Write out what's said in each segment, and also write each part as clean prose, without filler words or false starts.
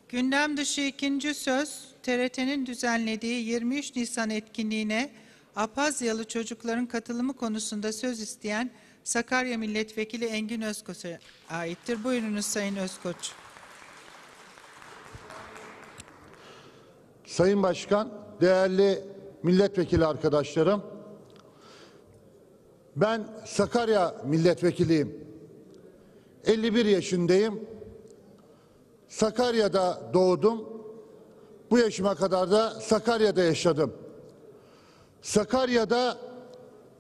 Gündem dışı ikinci söz, TRT'nin düzenlediği 23 Nisan etkinliğine Apazyalı çocukların katılımı konusunda söz isteyen Sakarya Milletvekili Engin Özkoç'a aittir. Buyurunuz Sayın Özkoç. Sayın Başkan, değerli milletvekili arkadaşlarım, ben Sakarya milletvekiliyim. 51 yaşındayım. Sakarya'da doğdum. Bu yaşıma kadar da Sakarya'da yaşadım. Sakarya'da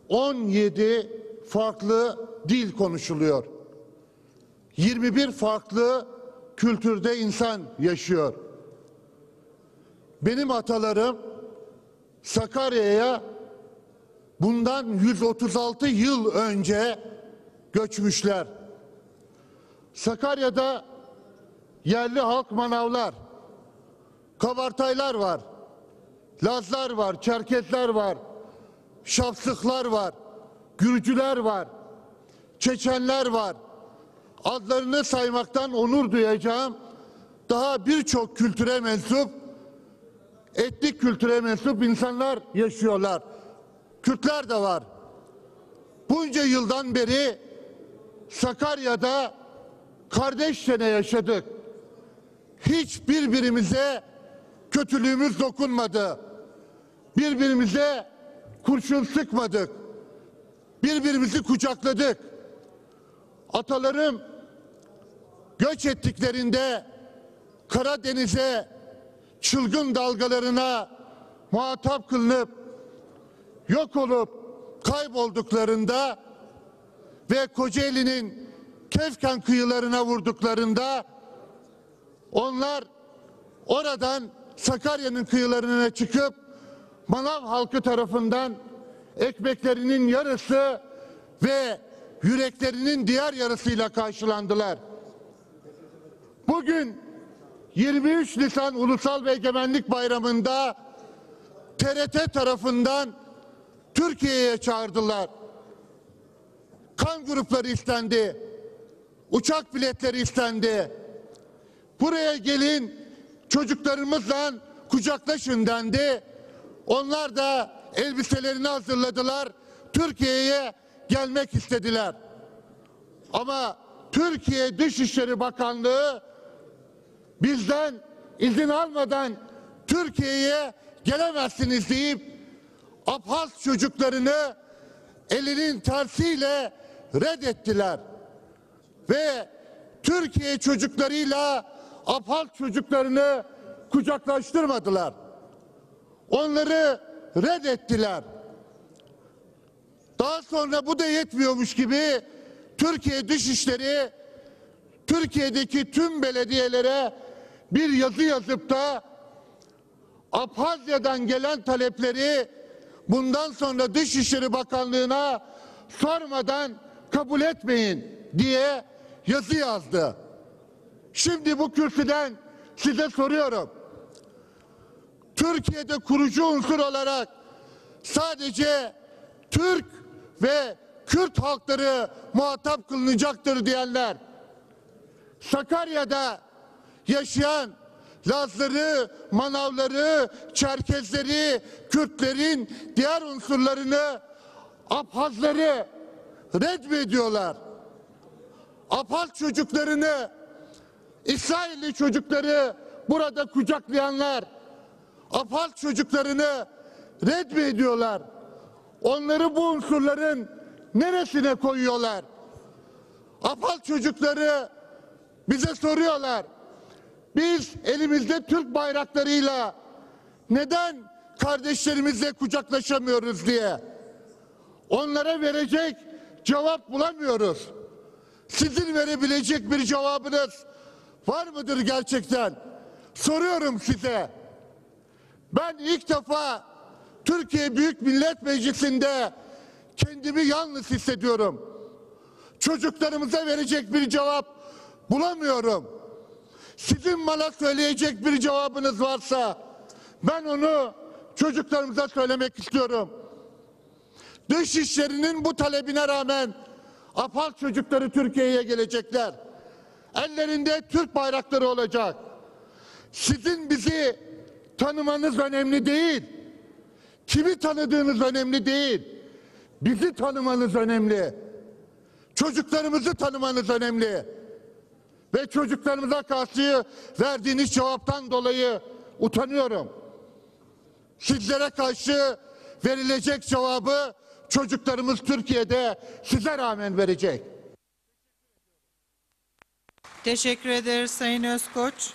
17 farklı dil konuşuluyor. 21 farklı kültürde insan yaşıyor. Benim atalarım Sakarya'ya bundan 136 yıl önce göçmüşler. Sakarya'da yerli halk manavlar, kabartaylar var, Lazlar var, Çerkezler var, Şapsıklar var, Gürcüler var, Çeçenler var. Adlarını saymaktan onur duyacağım. Daha birçok kültüre mensup, etnik kültüre mensup insanlar yaşıyorlar. Kürtler de var. Bunca yıldan beri Sakarya'da kardeşçe yaşadık. Hiç birbirimize kötülüğümüz dokunmadı. Birbirimize kurşun sıkmadık. Birbirimizi kucakladık. Atalarım göç ettiklerinde Karadeniz'e çılgın dalgalarına muhatap kılınıp yok olup kaybolduklarında ve Kocaeli'nin Kefken kıyılarına vurduklarında onlar oradan Sakarya'nın kıyılarına çıkıp Manav halkı tarafından ekmeklerinin yarısı ve yüreklerinin diğer yarısıyla karşılandılar. Bugün 23 Nisan Ulusal ve Egemenlik Bayramı'nda TRT tarafından Türkiye'ye çağırdılar. Kan grupları istendi. Uçak biletleri istendi. Buraya gelin, çocuklarımızla kucaklaşın dendi. Onlar da elbiselerini hazırladılar. Türkiye'ye gelmek istediler. Ama Türkiye Dışişleri Bakanlığı bizden izin almadan Türkiye'ye gelemezsiniz deyip Abhaz çocuklarını elinin tersiyle reddettiler. Ve Türkiye çocuklarıyla Abhaz çocuklarını kucaklaştırmadılar. Onları reddettiler. Daha sonra bu da yetmiyormuş gibi Türkiye Dışişleri Türkiye'deki tüm belediyelere bir yazı yazıp da Abhazya'dan gelen talepleri bundan sonra Dışişleri Bakanlığı'na sormadan kabul etmeyin diye yazı yazdı. Şimdi bu kürsüden size soruyorum. Türkiye'de kurucu unsur olarak sadece Türk ve Kürt halkları muhatap kılınacaktır diyenler, Sakarya'da yaşayan Lazları, Manavları, Çerkezleri, Kürtlerin diğer unsurlarını, Abhazları reddediyorlar. Abhaz çocuklarını, İsrailli çocukları burada kucaklayanlar, Abhaz çocuklarını reddediyorlar. Onları bu unsurların neresine koyuyorlar? Abhaz çocukları bize soruyorlar. Biz elimizde Türk bayraklarıyla neden kardeşlerimizle kucaklaşamıyoruz diye. Onlara verecek cevap bulamıyoruz. Sizin verebilecek bir cevabınız var mıdır gerçekten? Soruyorum size. Ben ilk defa Türkiye Büyük Millet Meclisi'nde kendimi yalnız hissediyorum. Çocuklarımıza verecek bir cevap bulamıyorum. Sizin bana söyleyecek bir cevabınız varsa ben onu çocuklarımıza söylemek istiyorum. Dışişleri'nin bu talebine rağmen Abhaz çocukları Türkiye'ye gelecekler. Ellerinde Türk bayrakları olacak. Sizin bizi tanımanız önemli değil. Kimi tanıdığınız önemli değil. Bizi tanımanız önemli. Çocuklarımızı tanımanız önemli. Ve çocuklarımıza karşı verdiğiniz cevaptan dolayı utanıyorum. Sizlere karşı verilecek cevabı çocuklarımız Türkiye'de size rağmen verecek. Teşekkür ederiz Sayın Özkoç.